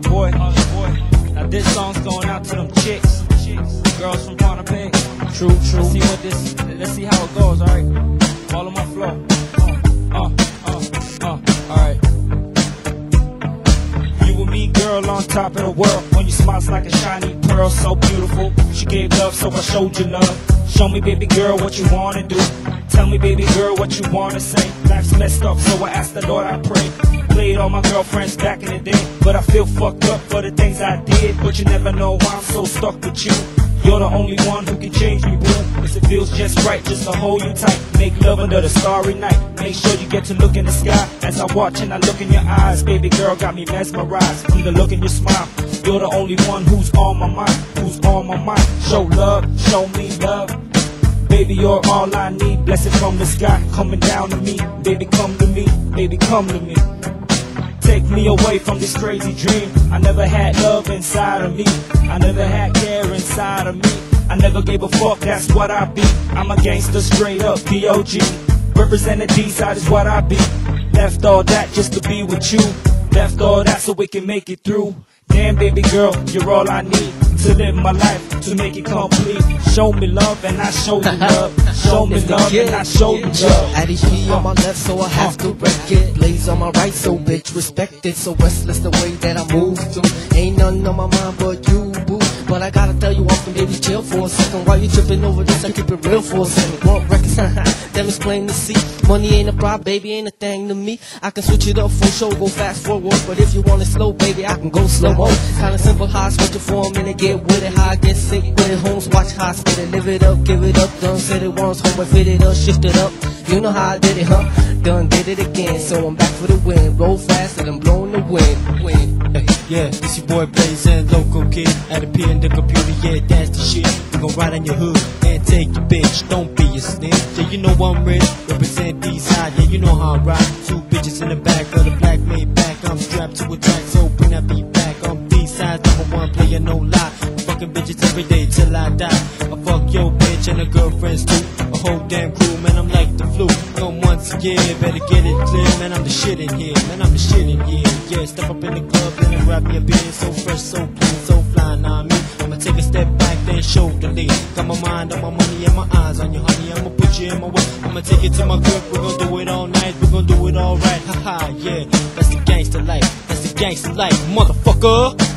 hawley.boi. Now this song's going out to them chicks, girls from pohnpei. True. Let's see how it goes, alright? Follow my flow. Alright. You and me, girl, on top of the world. When you smile, it's like a shiny pearl, so beautiful. She gave love, so I showed you love. Show me, baby girl, what you wanna do. Tell me, baby girl, what you wanna say. Life's messed up, so I asked the Lord, I pray. Played all my girlfriends back in the day, but I feel fucked up for the things I did. But you never know why I'm so stuck with you. You're the only one who can change me, boo. Cause it feels just right just to hold you tight. Make love under the starry night. Make sure you get to look in the sky. As I watch and I look in your eyes, baby girl got me mesmerized. From the look in your smile, you're the only one who's on my mind, Show love, show me love. Baby, you're all I need. Blessed from the sky, coming down to me. Baby, come to me, baby, come to me. Take me away from this crazy dream. I never had love inside of me. I never had care inside of me. I never gave a fuck, that's what I be. I'm a gangster straight up, D.O.G. Represent the D-side is what I be. Left all that just to be with you. Left all that so we can make it through. Damn, baby girl, you're all I need to live my life, to make it complete. Show me love and I show you love. Show me love and I show you love. Addy on my left, so I have to wreck it. Blaze on my right, so bitch respect it. So restless the way that I move to. Ain't nothing on my mind but you, boo. But I gotta tell you often, baby, chill for a second. While you tripping over this, I keep it real for a second. Want records, them is plain to see. Money ain't a problem, baby, ain't a thing to me. I can switch it up for show, go fast forward. But if you want it slow, baby, I can go slow-mo. Kinda simple how I switch it for a minute. Get with it, how I get sick with it. Homes, watch how I spit it. Live it up, give it up. Done said it once, hope I fit it up, shift it up. You know how I did it, huh? Done did it again, so I'm back for the win. Roll fast and I'm blowing the wind. Yeah, this your boy blazing, loco kid. At a P in the computer, yeah, that's the shit. We gon' ride on your hood and take your bitch. Don't be a snitch. Yeah, you know I'm rich. Represent D-side, yeah, you know how I ride. Two bitches in the back of the black made back. I'm strapped to a track, so bring that beat back. I'm D-side, #1 player, no lie. I'm fucking bitches every day till I die. I fuck your bitch and her girlfriends too. A whole damn crew, man, I'm like the flu. Come once a year, better get it clear. Man, I'm the shit in here, man, I'm the shit in here. Yeah, step up in the club, then I grab me a beer. So fresh, so clean, so fly, nah, I mean, I'ma take a step back, then show the lead. Got my mind on my money and my eyes on you, honey. I'ma put you in my way. I'ma take it to my crib, we're gon' do it all night, we're gon' do it all right. Haha, yeah, that's the gangster life, motherfucker.